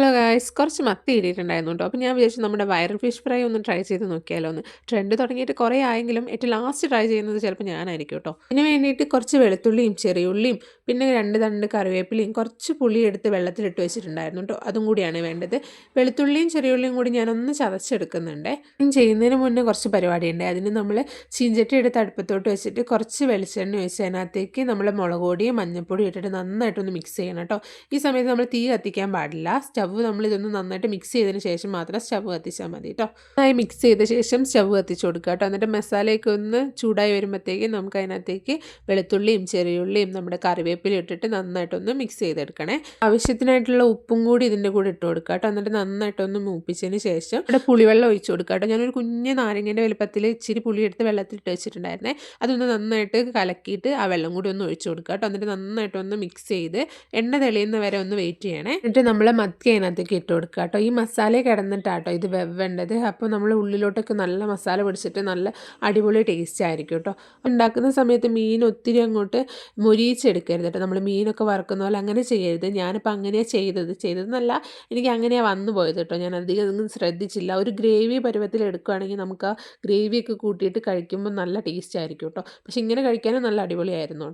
Hello guys കുറച്ച് മത്തി കിട്ടിയിട്ടുണ്ടായിരുന്നു കേട്ടോ. അപ്പോൾ ഞാൻ വിചാരിച്ചു നമ്മുടെ വൈറൽ ഫിഷ് ഫ്രൈ ഒന്ന് ട്രൈ ചെയ്ത് നോക്കിയാലോ എന്ന്. ട്രെൻഡ് തുടങ്ങിയിട്ട് കുറേ ആയെങ്കിലും ഏറ്റവും ലാസ്റ്റ് ട്രൈ ചെയ്യുന്നത് ചിലപ്പോൾ ഞാനായിരിക്കും കേട്ടോ. ഇതിന് വേണ്ടിയിട്ട് കുറച്ച് വെളുത്തുള്ളിയും ചെറിയുള്ളിയും പിന്നെ 2 തണ്ട് കറിവേപ്പിലയും കുറച്ച് പുളി എടുത്ത് വെള്ളത്തിലിട്ട് വെച്ചിട്ടുണ്ടായിരുന്നു കേട്ടോ. അതും കൂടിയാണ് വേണ്ടത്. വെളുത്തുള്ളിയും ചെറിയുള്ളിയും കൂടി ഞാനൊന്ന് ചതച്ചെടുക്കുന്നുണ്ട്. ചെയ്യുന്നതിന് മുന്നേ കുറച്ച് പരിപാടിയുണ്ട്. അതിന് നമ്മൾ ചീഞ്ചട്ടി എടുത്ത് അടുപ്പത്തോട്ട് വെച്ചിട്ട് കുറച്ച് വെളിച്ചെണ്ണ ഒഴിച്ച് അതിനകത്തേക്ക് നമ്മൾ മുളക് പൊടിയും മഞ്ഞൾപ്പൊടിയും ഇട്ടിട്ട് നന്നായിട്ടൊന്ന് മിക്സ് ചെയ്യണം കേട്ടോ. ഈ സമയത്ത് നമ്മൾ തീ കത്തിക്കാൻ പാടില്ല. നമ്മൾ ഇതൊന്ന് നന്നായിട്ട് മിക്സ് ചെയ്തതിന് ശേഷം മാത്രം സ്റ്റവ് കത്തിച്ചാൽ മതി കേട്ടോ. നന്നായി മിക്സ് ചെയ്ത ശേഷം സ്റ്റവ് കത്തിച്ച് കൊടുക്കുക കേട്ടോ. എന്നിട്ട് മസാലയൊക്കെ ഒന്ന് ചൂടായി വരുമ്പോഴത്തേക്കും നമുക്ക് അതിനകത്തേക്ക് വെളുത്തുള്ളിയും ചെറിയുള്ളിയും നമ്മുടെ കറിവേപ്പിലയും ഇട്ടിട്ട് നന്നായിട്ടൊന്ന് മിക്സ് ചെയ്തെടുക്കണേ. ആവശ്യത്തിനായിട്ടുള്ള ഉപ്പും കൂടി ഇതിൻ്റെ കൂടെ ഇട്ട് കൊടുക്കുക കേട്ടോ. എന്നിട്ട് നന്നായിട്ടൊന്ന് മൂപ്പിച്ചതിന് ശേഷം ഇവിടെ പുളിവെള്ളം ഒഴിച്ച് കൊടുക്കുക കേട്ടോ. ഞാനൊരു കുഞ്ഞ് നാരങ്ങേൻ്റെ വലുപ്പത്തിൽ ഇച്ചിരി പുളി എടുത്ത് വെള്ളത്തിലിട്ട് വെച്ചിട്ടുണ്ടായിരുന്നേ. അതൊന്ന് നന്നായിട്ട് കലക്കിയിട്ട് ആ വെള്ളം കൂടി ഒന്ന് ഒഴിച്ച് കൊടുക്കുക കേട്ടോ. എന്നിട്ട് നന്നായിട്ടൊന്ന് മിക്സ് ചെയ്ത് എണ്ണ തെളിയുന്ന വരെ ഒന്ന് വെയിറ്റ് ചെയ്യണേ. എന്നിട്ട് നമ്മൾ മത്തി അതിനകത്തേക്ക് ഇട്ട് കൊടുക്കുക കേട്ടോ. ഈ മസാല കിടന്നിട്ടാട്ടോ ഇത് വെവേണ്ടത്. അപ്പോൾ നമ്മൾ ഉള്ളിലോട്ടൊക്കെ നല്ല മസാല പിടിച്ചിട്ട് നല്ല അടിപൊളി ടേസ്റ്റ് ആയിരിക്കും കേട്ടോ. ഉണ്ടാക്കുന്ന സമയത്ത് മീൻ ഒത്തിരി അങ്ങോട്ട് മൊരിയിച്ചെടുക്കരുത് കേട്ടോ. നമ്മൾ മീനൊക്കെ വറുക്കുന്ന പോലെ അങ്ങനെ ചെയ്യരുത്. ഞാനിപ്പോൾ അങ്ങനെയാണ് ചെയ്തതെന്നല്ല, എനിക്ക് അങ്ങനെയാണ് വന്നു പോയത് കേട്ടോ. ഞാൻ അധികം ശ്രദ്ധിച്ചില്ല. ഒരു ഗ്രേവി പരുവത്തിൽ എടുക്കുകയാണെങ്കിൽ നമുക്ക് ആ ഗ്രേവിയൊക്കെ കൂട്ടിയിട്ട് കഴിക്കുമ്പോൾ നല്ല ടേസ്റ്റ് ആയിരിക്കും കേട്ടോ. പക്ഷെ ഇങ്ങനെ കഴിക്കാനും നല്ല അടിപൊളിയായിരുന്നു.